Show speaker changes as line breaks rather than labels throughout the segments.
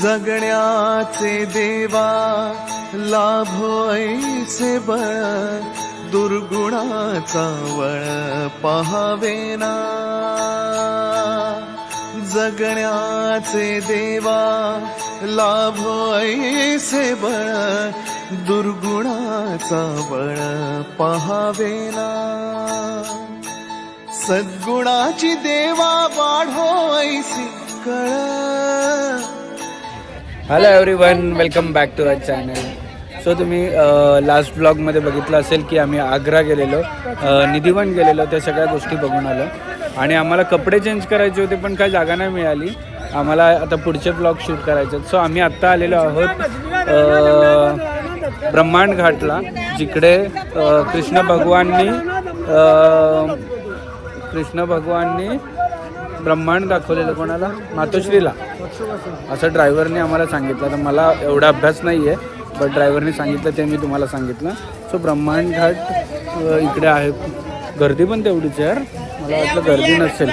जगण्याचे देवा लाभो ऐसे बळ, दुर्गुणाचा वळ पहावेना. जगण्याचे देवा लाभो ऐसे बळ, दुर्गुणाचा बळ पहावेना. सद्गुणाची देवा वाढो ऐसी कळ.
Hello everyone, welcome back to our channel. So तुम्ही लास्ट ब्लॉगमध्ये बघितलं असेल की आम्ही आग्रा गेलेलो, निधिवन गेलेलो, त्या सगळ्या गोष्टी बघून आलो. आणि आम्हाला कपडे चेंज करायचे होते पण काही जागा नाही मिळाली. आम्हाला आता पुढचे ब्लॉग शूट करायचे. सो आम्ही आत्ता आलेलो आहोत ब्रह्मांड घाटला, जिकडे कृष्ण भगवाननी ब्रह्मांड दाखवलेलं. कोणाला? मातोश्रीला. असं ड्रायव्हरने आम्हाला सांगितलं. तर मला एवढा अभ्यास नाही आहे, बट ड्रायव्हरने सांगितलं ते मी तुम्हाला सांगितलं. सो ब्रह्मांड घाट इकडे आहे. गर्दी पण तेवढीच आहे यार, मला वाटलं गर्दी नसेल.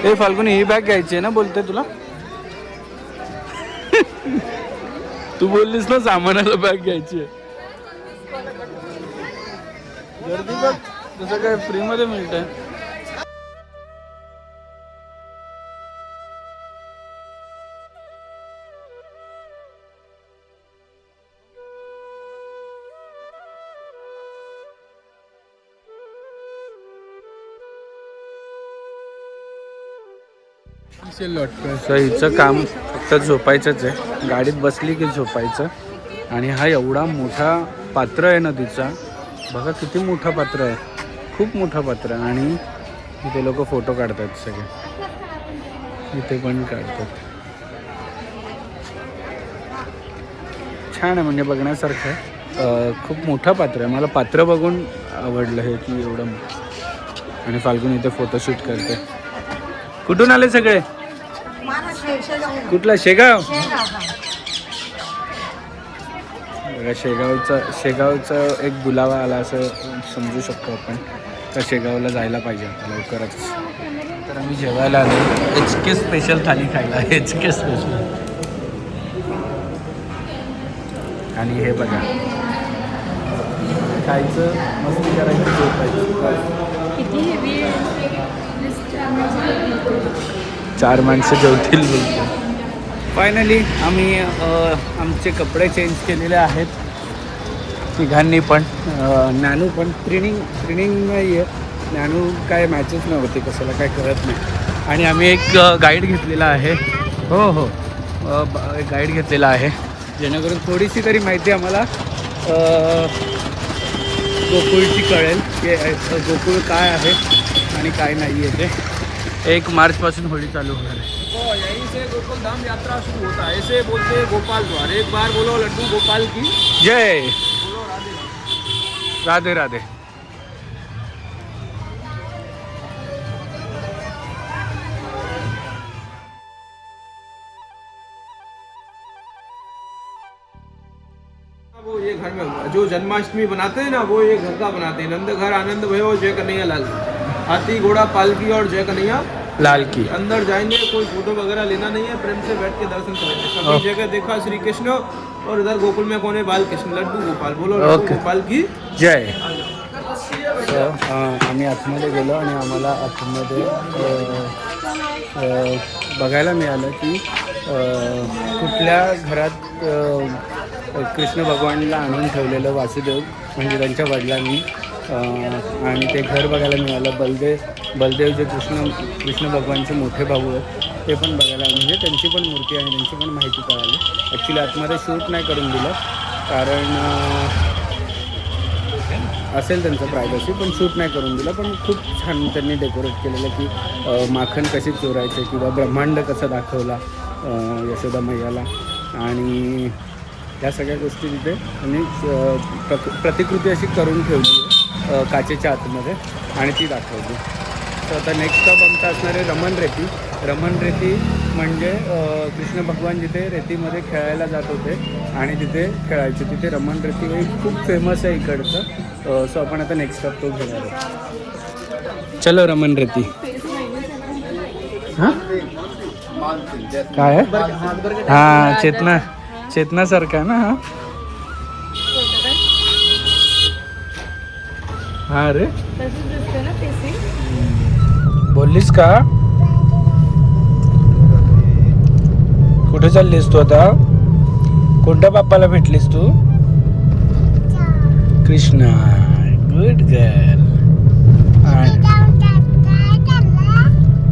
हे फाल्गुनी, ही बॅग घ्यायची आहे ना, बोलते तुला. तू बोललीस ना सामानाला बॅग घ्यायची आहे. गर्दी बघ, जसं काय फ्रीमध्ये मिळतंय. सो हिचं काम फक्त झोपायचंच आहे. गाडीत बसली की झोपायचं. आणि हा एवढा मोठा पात्र आहे नदीचा, बघा किती मोठा पात्र आहे, खूप मोठा पात्र आहे. आणि इथे लोक फोटो काढतात सगळे, इथे पण काढतात. छान आहे, म्हणजे बघण्यासारखं आहे. खूप मोठा पात्र आहे. मला पात्र बघून आवडलं हे की एवढं. आणि फाल्गुन इथे फोटोशूट करते. कुठून आले सगळे? कुठला? शेगाव. बघा, शेगावचा एक बुलावा आला असं समजू शकतो आपण. तर शेगावला जायला पाहिजे आता लवकरच. तर आम्ही जेवायला आलो HK स्पेशल थाली खायला. HK special. आणि हे बघा, खायचं, मस्ती करायचं, झोपायचं. 4 माणसं जेवतील बोलतो. फायनली आम्ही आमचे कपडे चेंज केलेले आहेत तिघांनी पण. ज्ञानू पण. ट्रेनिंग नाही आहे, ज्ञानू काय मॅचेस नव्हते, कशाला काय कळत नाही. आणि आम्ही एक गाईड घेतलेला आहे. हो, एक गाईड घेतलेला आहे, जेणेकरून थोडीशी तरी माहिती आम्हाला गोकुळची कळेल की गोकुळ काय आहे आणि काय नाही आहे. ते 1 मार्चपासून होळी चालू होणार आहे.
यहीं से गोकुल धाम यात्रा शुरू होता है. ऐसे बोलते हैं गोपाल द्वार. एक बार बोलो लड्डू गोपाल की
जय.
बोलो राधे
राधे राधे.
वो ये घर में हुआ जो जन्माष्टमी बनाते हैं ना, वो ये घर का बनाते हैं. नंद घर आनंद भयो जय कन्हैया लाल. हाथी घोड़ा पालकी और जय कन्हैया
लाल की.
अंदर जाएंगे, कोई फोटो वगैरह लेना नहीं है, प्रेम से बैठ के दर्शन करेंगे. सभी जगह देखा श्री कृष्ण, और इधर गोकुल में कौन है? बाल कृष्ण. लड्डू गोपाल. बोलो लड्डू गोपाल की
जय. आम्ही आतमध्ये गेलो आणि आम्हाला आतमध्ये बघायला मिळालं की कुठल्या घरात कृष्ण भगवानला आणून ठेवलेलं वासुदेव, म्हणजे त्यांच्या वडिलांनी. आणि ते घर बघायला मिळालं. बलदेव जे कृष्ण भगवानचे मोठे भाऊ आहेत, ते पण बघायला, म्हणजे त्यांची पण मूर्ती आणि त्यांची पण माहिती कळाली. ॲक्च्युली आतमध्ये शूट नाही करून दिलं, कारण असेल त्यांचं प्रायव्हसी, पण शूट नाही करून दिलं. पण खूप छान त्यांनी डेकोरेट केलेलं की माखन कशी चोरायचे किंवा ब्रह्मांड कसं दाखवला यशोदा मैयाला. आणि या सगळ्या गोष्टी तिथे त्यांनी प्रतिकृती अशी करून ठेवली काचेच्या आतमध्ये, आणि ती दाखवली. तर आता नेक्स्ट स्टॉप आमचा असणार आहे रमण रेती म्हणजे कृष्ण भगवान जिथे रेतीमध्ये खेळायला जात होते आणि तिथे खेळायचे. तिथे रमण रेती खूप फेमस आहे इकडचं. सो आपण आता नेक्स्ट स्टॉप तो घेणार आहे. चलो रमन रेती. हा काय आहे? हा चेतना सारखा ना हा. हा रे बोललीस का? कुठे चाललीस तू आता? कोणत्या बाप्पाला भेटलीस तू? कृष्णा. Good girl.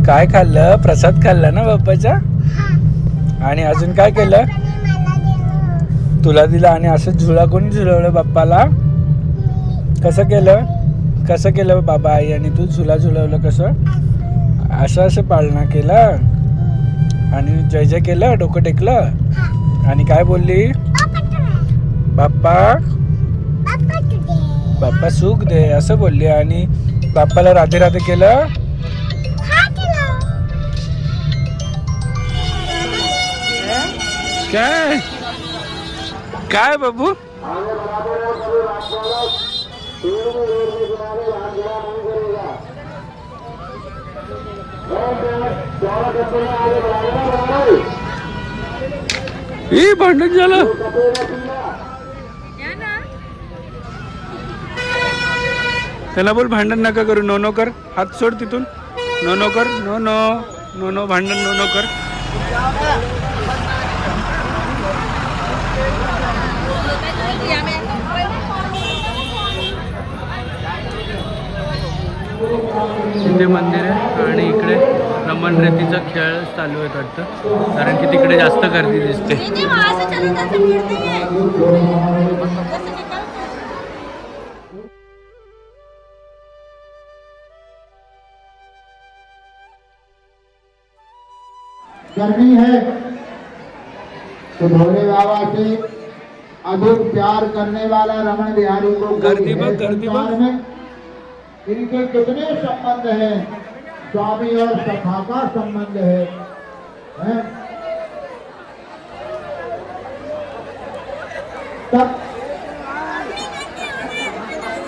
काय खाल्लं? प्रसाद खाल्ला ना बाप्पाचा? आणि अजून काय केलं? तुला दिला. आणि असं झुला कोणी झुलवलं बाप्पाला? कसं केलं बाबा आई आणि तू झुला झुलवलं कसं? असं पाळणा केला आणि जय जय केलं, डोकं टेकलं आणि काय बोलली? बाप्पा सुख दे असं बोलली. आणि बाप्पाला राधे राधे केलं. काय बाबू? भांडण झालं. त्याला बोल भांडण नका करू. नो कर. हात सोड तिथून. नो कर. नो भांडण नो कर. इथे मंदिर आहे आणि इकडे रमन रेतीचा खेळ चालू आहे वाटतं, कारण की तिकडे जास्त गर्दी दिसते.
करनी है तो भोले बाबा से अधिक प्यार करने वाला रमन बिहारी को
गर्दी में
इनके कितने संबंध हैं? स्वामी और सखा का संबंध है, तब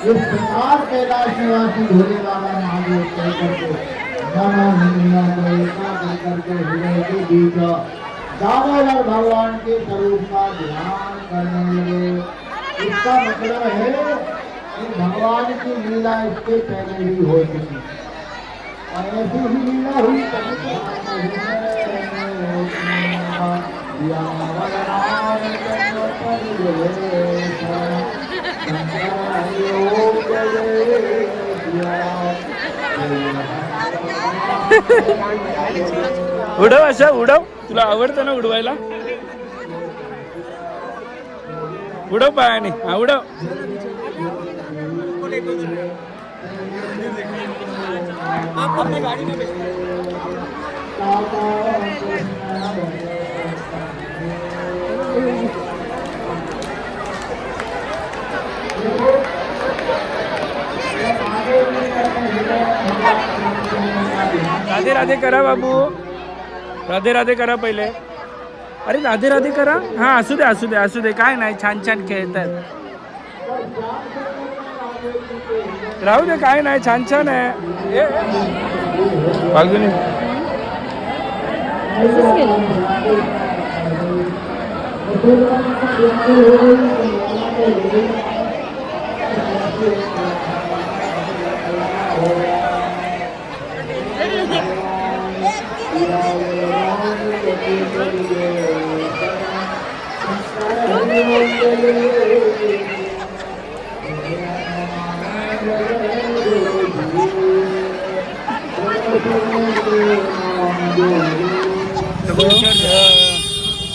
इस प्रकार कैलाश निवासी भोले बाबा ने आगे तय करके करके हृदय के बीच दामोदर भगवान के स्वरूप का ध्यान करने लगे. इसका मतलब है कि भगवान की लीला इसके पहले ही हो चुकी और ऐसी ही लीला हुई.
उडव अशा उडव. तुला आवडतं ना उडवायला? उडव पायाने. हा उडव. राधे राधे करा बाबू. राधे राधे करा पहिले. अरे राधे राधे करा. हा असू दे काय नाही. छान खेळतात. राहू दे काय नाही. छान आहे. बाजूने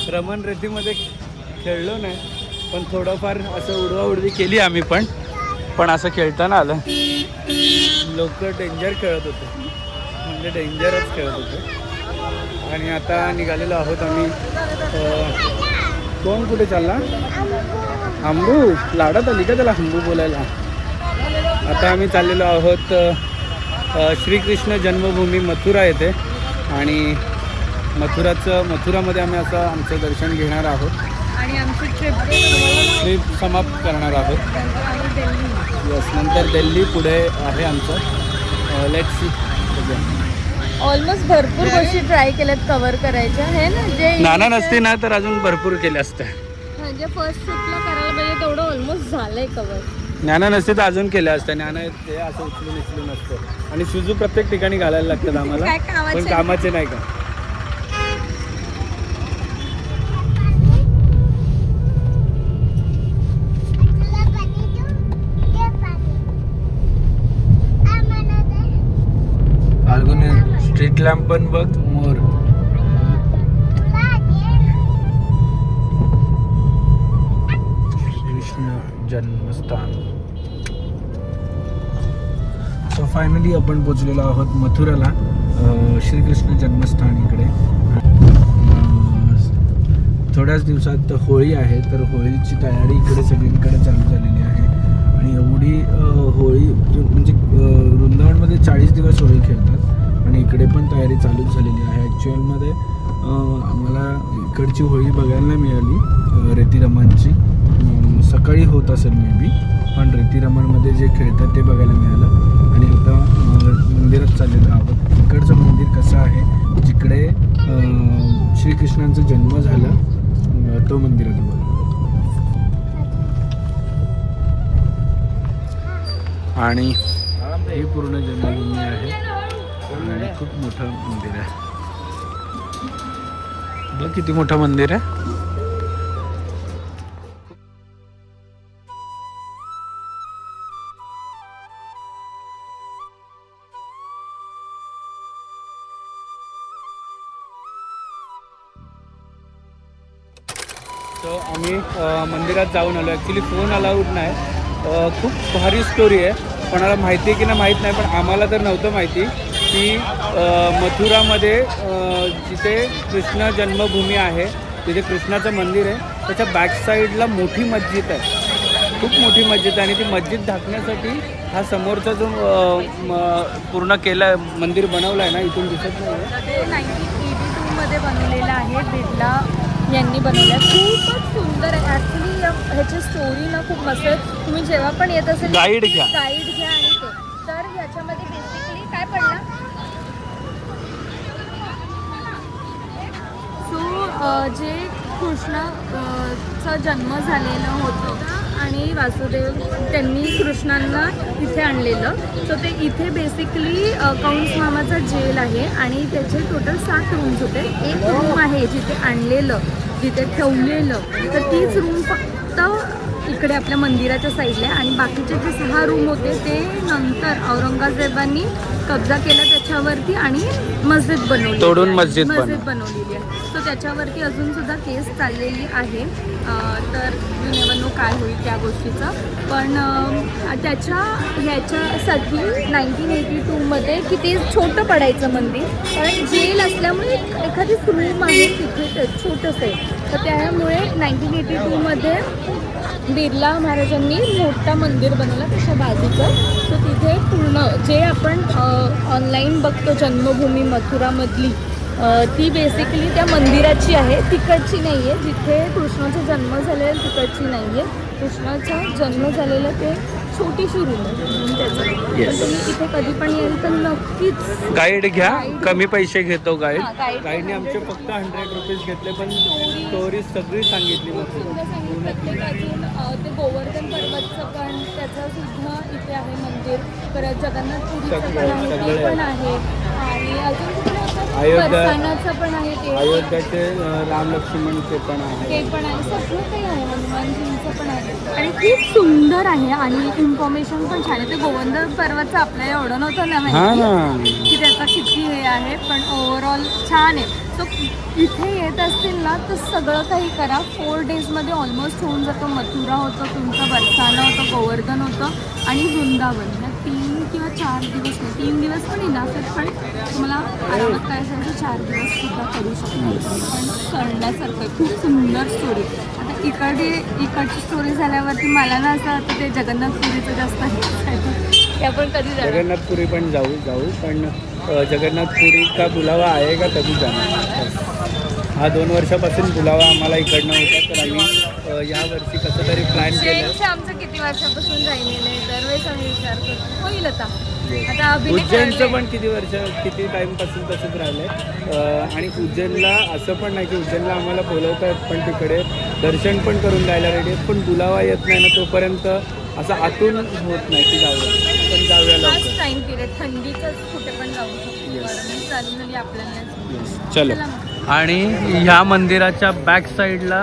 रमन रेतीमध्ये खेळलो नाही, पण थोडंफार असं उडवाउडवी केली आम्ही पण असं खेळताना आलं. लोक डेंजर खेळत होते, म्हणजे डेंजरच खेळत होते. आणि आता निघालेलो आहोत आम्ही. कोण कुठे चालला? हंबू. लाडात आली का त्याला हंबू बोलायला? आता आम्ही चाललेलो आहोत श्रीकृष्ण जन्मभूमी मथुरा येथे. आणि मथुरामध्ये आम्ही असं आमचं दर्शन घेणार आहोत
आणि आमची ट्रिप
समाप्त करणार आहोत. यस, नंतर दिल्ली पुढे आहे आमचं. Let's see.
ऑलमोस्ट भरपूर गोष्टी ट्राय केल्यात कव्हर करायच्या आहे ना, जे
नाना नसते ना तर अजून भरपूर केले असते.
म्हणजे फर्स्ट ट्रिपला करायला पाहिजे तेवढं ऑलमोस्ट झालंय कव्हर.
ज्ञाना नसते तर अजून केल्या असत्या. ज्ञाना ते असं उचलून असतं आणि शुजू प्रत्येक ठिकाणी घालायला लागतात आम्हाला,
काय कामाचे?
पण कामाचे नाही का. फाल्गुनी स्ट्रीट लॅम्प पण बघ, मोर. कृष्ण जन्मस्थान. सो फायनली आपण पोचलेलो आहोत मथुराला, श्रीकृष्ण जन्मस्थान इकडे. थोड्याच दिवसात होळी आहे, तर होळीची तयारी इकडे सगळीकडे चालू झालेली आहे. आणि एवढी होळी म्हणजे वृंदावनमध्ये 40 दिवस होळी खेळतात आणि इकडे पण तयारी चालू झालेली आहे. ॲक्च्युअलमध्ये आम्हाला इकडची होळी बघायला नाही मिळाली रेतीरमणची. सकाळी होत असेल मे बी, पण रेतीरमणमध्ये जे खेळतात ते बघायला मिळालं. आणि आता मंदिरात चाललेलं आहोत. इकडचं मंदिर कसं आहे, जिकडे श्रीकृष्णांचा जन्म झाला तो मंदिर आहे. आणि ही पूर्ण जन्मभूमी आहे आणि खूप मोठं मंदिर आहे. बघ किती मोठं मंदिर आहे. सो आम्ही मंदिरात जाऊन आलो. ॲक्च्युली फोन अलाउड नाही. खूप भारी स्टोरी आहे. कोणाला माहिती आहे की नाही माहीत नाही, पण आम्हाला तर नव्हतं माहिती की मथुरामध्ये जिथे कृष्ण जन्मभूमी आहे, तिथे कृष्णाचं मंदिर आहे, त्याच्या बॅकसाईडला मोठी मस्जिद आहे, खूप मोठी मस्जिद आहे. आणि ती मस्जिद ढाकण्यासाठी हा समोरचा जो पूर्ण केला आहे, मंदिर बनवलं आहे ना, इथून दिसत नाही.
ते 1982 मध्ये बनवलेलं आहे. बिर्ला यांनी बनवलं. खूपच सुंदर आहे. ॲक्च्युली ह्याची स्टोरी ना खूप मस्त आहे. तुम्ही जेव्हा पण येत असेल
गाईड घ्या
आणि ते तर ह्याच्यामध्ये बेसिकली काय पडलं, सो जे कृष्णाचा जन्म झालेलं होतं आणि वासुदेव त्यांनी कृष्णांना इथे आणलेलं. सो ते इथे बेसिकली कंस मामाचा जेल आहे आणि त्याचे टोटल 7 रूम्स होते. एक रूम आहे जिथे आणलेलं, जिथे ठेवलेलं, तर तीच रूम फक्त इकडे आपल्या मंदिराच्या साईडला आहे. आणि बाकीचे जे 6 रूम होते ते नंतर औरंगजेबांनी कब्जा केला त्याच्यावरती आणि मस्जिद बनवली,
तोडून मस्जिद
बनवलेली आहे. सो त्याच्यावरती अजून सुद्धा केस चाललेली आहे. तर यू नेवर नो काय होईल त्या गोष्टीचं. पण ह्याच्यासाठी 1982 मध्ये की ते छोटं पडायचं मंदिर, कारण जेल असल्यामुळे एखादी रूम आहे तिथे छोटंसं आहे. तर त्यामुळे 1982 मध्ये बिर्ला महाराजांनी मोठा मंदिर बनवला त्याच्या बाजूचं. सो तिथे पूर्ण जे आपण ऑनलाईन बघतो जन्मभूमी मथुरामधली, ती बेसिकली त्या मंदिराची आहे, तिकडची नाही आहे. जिथे कृष्णाचा जन्म झालेला तिकडची नाही आहे. कृष्णाचा जन्म झालेला ते छोटीशी रूम आहे म्हणून त्याचं. तर तुम्ही इथे कधी पण येईल तर नक्कीच
गाईड घ्या. कमी पैसे घेतो गाईड.
guide.
गाईडने आमचे फक्त 100 रुपीज घेतले, पण स्टोरी सगळी सांगितली.
प्रत्येक अजून ते गोवर्धन पर्वतचं पण त्याचं सुद्धा इथे आहे मंदिर. परत जगन्नाथपुरीचं पण आहे, ते पण आहे. आणि अजून कुठलं होतं, बरसानाचं पण आहे, ते
अयोध्याचे राम लक्ष्मण ते पण आहे.
ते पण आहे. सगळं काही आहे. हनुमानजींचं पण आहे आणि खूप सुंदर आहे. आणि इन्फॉर्मेशन पण छान आहे. ते गोवर्धन पर्वतचं आपल्याला एवढं नव्हतं ना माहिती की त्याचा किती हे आहे, पण ओव्हरऑल छान आहे. सो इथे येत असतील ना तर सगळं काही करा. 4 डेजमध्ये ऑलमोस्ट होऊन जातो. मथुरा होतं तुमचं, बरसाना होतं, गोवर्धन होतं आणि वृंदावन. ह्या 3 किंवा 4 दिवस नाही, 3 दिवस पण इनाफ आहेत, पण तुम्हाला आरामात काय असेल तर 4 दिवस सुद्धा करू शकता. पण करण्यासारखं आहे. खूप सुंदर स्टोरी. आता इकडची स्टोरी झाल्यावरती मला ना असं वाटतं ते जगन्नाथपुरीचं जास्त आहे. ते आपण कधी जाणार?
जगन्नाथपुरी पण जाऊ पण जगन्नाथपुरी का बुलावा आहे का कधी जाणार. हा 2 वर्षापासून बुलावा आम्हाला इकडनं होता, तर आम्ही यावर्षी कसं तरी प्लॅन केलं.
आमचं किती वर्षापासून राहिलेलं आहे. दरवेळेस आम्ही विचार करतो होईल आता. आता अभिनय
उज्जैनचं
ठरलंय.
पण किती टाईमपासून तसंच राहिलंय. आणि उज्जैनला असं पण नाही की उज्जैनला आम्हाला बोलवतात पण तिकडे दर्शन पण करून जायला रेडी आहेत, पण बुलावा येत नाही ना तोपर्यंत असं आतून होत नाही की जाऊया, पण जाऊया
हाच
लवकर.
टाइम पिरियड थंडीचाच कुठे पण जाऊ शकतो. गरमी चालू झाली आपल्याला.
चलो.
चला मग.
आणि ह्या मंदिराच्या बॅक साईडला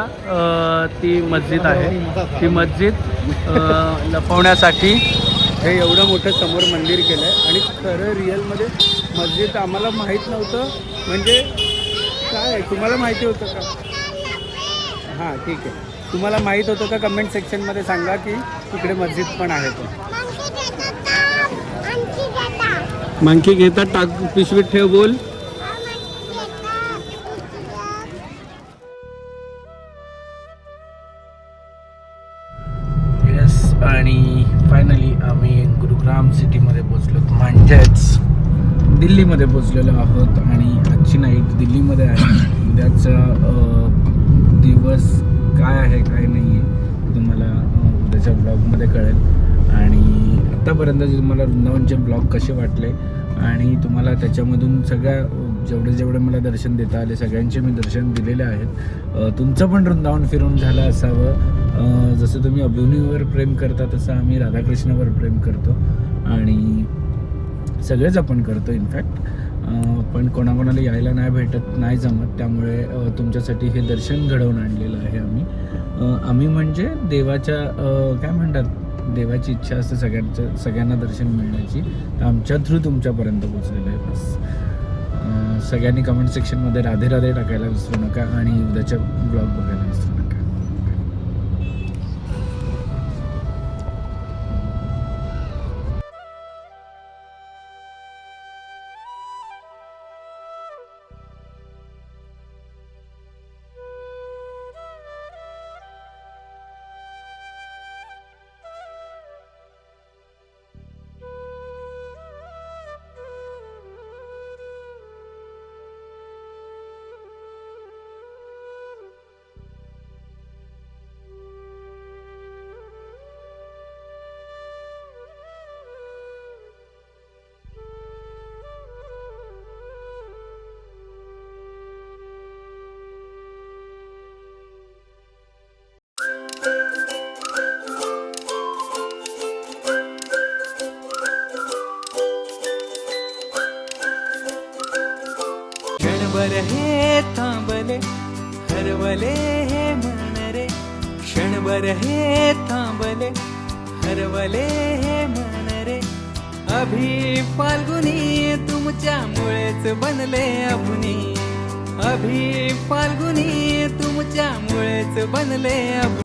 ती मस्जिद आहे. ती मस्जिद लपवण्यासाठी हे एवढं मोठं समोर मंदिर केलं आहे. आणि खरं रिअलमध्ये मस्जिद आम्हाला माहीत नव्हतं. म्हणजे काय तुम्हाला माहिती होतं का? हां ठीक आहे. तुम्हाला माहीत होतं का? कमेंट सेक्शनमध्ये सांगा की इकडे मस्जिद पण आहे. तो मंकी घेतात टाक पिशवीत ठेव बोल. आणि फायनली आम्ही गुरुग्राम सिटीमध्ये पोचलो, म्हणजेच दिल्लीमध्ये पोचलेलो आहोत. आणि आजची नाईट दिल्लीमध्ये आहे. उद्याचा दिवस काय आहे काय नाही आहे तुम्हाला उद्याच्या ब्लॉगमध्ये कळेल. आणि आत्तापर्यंत तुम्हाला वृंदावनचे ब्लॉग कसे वाटले आणि तुम्हाला त्याच्यामधून सगळ्या जेवढे मला दर्शन देता आले सगळ्यांचे मी दर्शन दिलेले आहेत. तुमचं पण वृंदावन फिरून झालं असावं. जसं तुम्ही अभिनयवर प्रेम करता तसं आम्ही राधाकृष्णावर प्रेम करतो आणि सगळेच आपण करतो इनफॅक्ट. पण कोणाकोणाला यायला नाही भेटत, नाही जमत, त्यामुळे तुमच्यासाठी हे दर्शन घडवून आणलेलं आहे आम्ही म्हणजे देवाच्या काय म्हणतात, देवाची इच्छा असते सगळ्यांना दर्शन मिळण्याची. तर आमच्या थ्रू तुमच्यापर्यंत पोचलेलं आहे. बस सगळ्यांनी कमेंट सेक्शनमध्ये राधे राधे टाकायला विसरू नका आणि उद्याच्या ब्लॉग बघायला विसरू नका.
क्षणभर हे थांबले हरवले हे मन रे, क्षणभर हे थांबले हरवले हे मन रे. अभि फाल्गुनी तुमच्यामुळेच बनले अभुनी, अभि फाल्गुनी तुमच्यामुळेच बनले अभुनी.